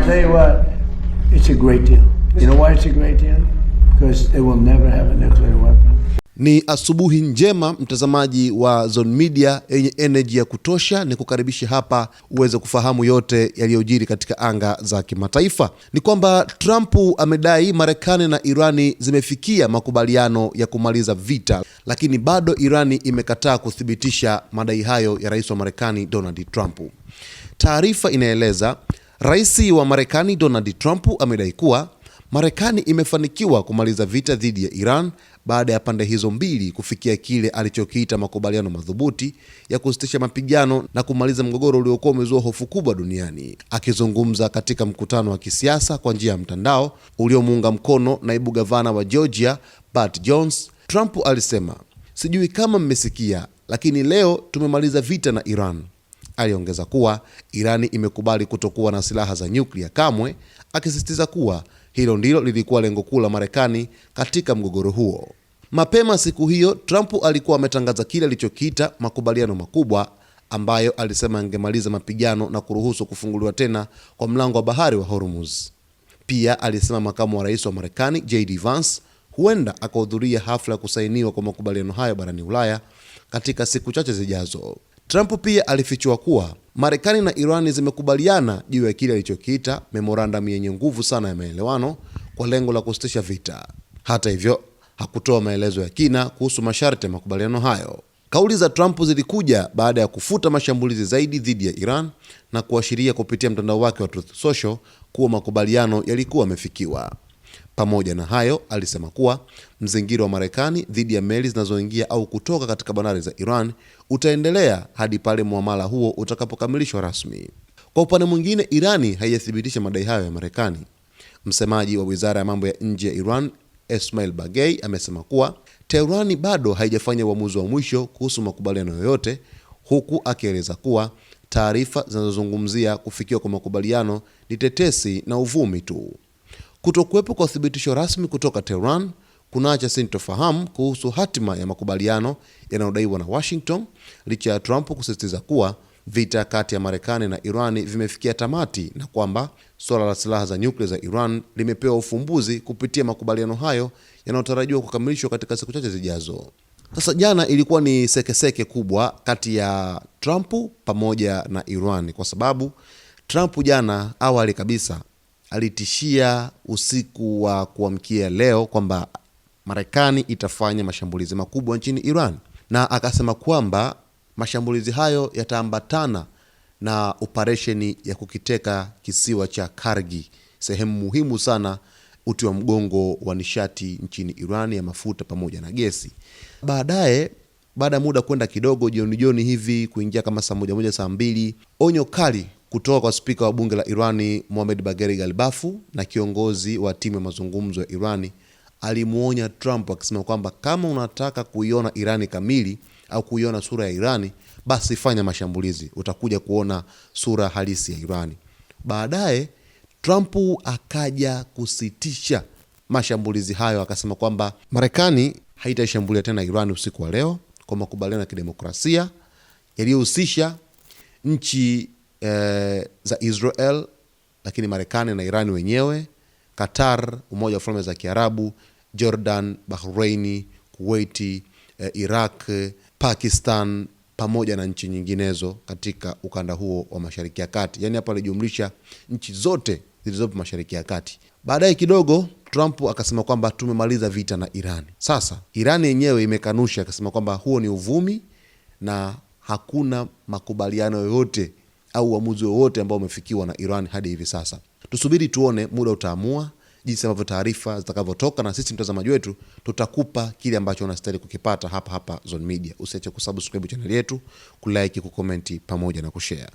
tell you what, it's a great deal. You know why it's a great deal? Because they will never have a nuclear weapon. Ni asubuhi njema mtazamaji wa Zone Media yenye energy ya kutosha, ni kukaribisha hapa uweze kufahamu yote yaliyojiri katika anga za kimataifa. Ni kwamba Trump amedai Marekani na Irani zimefikia makubaliano ya kumaliza vita, lakini bado Irani imekataa kuthibitisha madai hayo ya rais wa Marekani Donald Trump. Taarifa inaeleza rais wa Marekani Donald Trump amedai kuwa Marekani imefanikiwa kumaliza vita dhidi ya Iran baada ya pande hizo mbili kufikia kile alichokiita makubaliano madhubuti ya kusitisha mapigano na kumaliza mgogoro uliokuwa umezua hofu kubwa duniani. Akizungumza katika mkutano wa kisiasa kwa njia ya mtandao uliomuunga mkono naibu gavana wa Georgia Bart Jones, Trump alisema, "Sijui kama mmesikia, lakini leo tumemaliza vita na Iran." Aliongeza kuwa Irani imekubali kutokuwa na silaha za nyuklia kamwe, akisisitiza kuwa hilo ndilo lilikuwa lengo kuu la Marekani katika mgogoro huo. Mapema siku hiyo, Trump alikuwa ametangaza kile alichokiita makubaliano makubwa ambayo alisema angemaliza mapigano na kuruhusu kufunguliwa tena kwa mlango wa bahari wa Hormuz. Pia alisema makamu wa rais wa Marekani JD Vance huenda akahudhuria hafla ya kusainiwa kwa makubaliano hayo barani Ulaya katika siku chache zijazo. Trump pia alifichua kuwa Marekani na Irani zimekubaliana juu ya kile alichokiita memorandum yenye nguvu sana ya maelewano kwa lengo la kusitisha vita. Hata hivyo, hakutoa maelezo ya kina kuhusu masharti ya makubaliano hayo. Kauli za Trump zilikuja baada ya kufuta mashambulizi zaidi dhidi ya Iran na kuashiria kupitia mtandao wake wa Truth Social kuwa makubaliano yalikuwa yamefikiwa. Pamoja na hayo, alisema kuwa mzingiro wa Marekani dhidi ya meli zinazoingia au kutoka katika bandari za Iran utaendelea hadi pale muamala huo utakapokamilishwa rasmi. Kwa upande mwingine, Irani haijathibitisha madai hayo ya Marekani. Msemaji wa Wizara ya Mambo ya Nje ya Iran, Esmail Bagei, amesema kuwa Tehran bado haijafanya uamuzi wa mwisho kuhusu makubaliano yoyote, huku akieleza kuwa taarifa zinazozungumzia kufikiwa kwa makubaliano ni tetesi na uvumi tu. Kutokuwepo kwa thibitisho rasmi kutoka Tehran kunaacha sintofahamu kuhusu hatima ya makubaliano yanayodaiwa na Washington, licha ya Trump kusisitiza kuwa vita kati ya Marekani na Irani vimefikia tamati na kwamba suala la silaha za nyuklia za Iran limepewa ufumbuzi kupitia makubaliano hayo yanayotarajiwa kukamilishwa katika siku chache zijazo. Sasa jana ilikuwa ni sekeseke kubwa kati ya Trump pamoja na Iran, kwa sababu Trump jana awali kabisa alitishia usiku wa kuamkia leo kwamba Marekani itafanya mashambulizi makubwa nchini Iran, na akasema kwamba mashambulizi hayo yataambatana na operesheni ya kukiteka kisiwa cha Kargi, sehemu muhimu sana uti wa mgongo wa nishati nchini Iran ya mafuta pamoja na gesi. Baadaye, baada ya muda kwenda kidogo, jioni hivi kuingia kama saa moja saa mbili, onyo kali kutoka kwa spika wa bunge la Irani Mohammad Bagheri Ghalibaf na kiongozi wa timu ya mazungumzo ya Irani alimuonya Trump akisema kwamba kama unataka kuiona Irani kamili au kuiona sura ya Irani, basi fanya mashambulizi, utakuja kuona sura halisi ya Irani. Baadaye Trump akaja kusitisha mashambulizi hayo, akasema kwamba Marekani haitashambulia tena Irani usiku wa leo kwa makubaliano ya kidemokrasia yaliyohusisha nchi za Israel, lakini Marekani na Irani wenyewe, Qatar, Umoja wa Falme za Kiarabu, Jordan, Bahrain, Kuwait, Iraq, Pakistan pamoja na nchi nyinginezo katika ukanda huo wa Mashariki ya Kati. Yaani hapa alijumlisha nchi zote zilizopo Mashariki ya Kati. Baadaye kidogo Trump akasema kwamba tumemaliza vita na Iran. Sasa Iran yenyewe imekanusha, akasema kwamba huo ni uvumi na hakuna makubaliano yoyote au uamuzi wowote ambao umefikiwa na Iran hadi hivi sasa. Tusubiri tuone, muda utaamua jinsi ambavyo taarifa zitakavyotoka, na sisi mtazamaji wetu tutakupa kile ambacho unastahili kukipata hapa Zone Media. Usiache kusubscribe channel yetu, kulike, kucomment pamoja na kushare.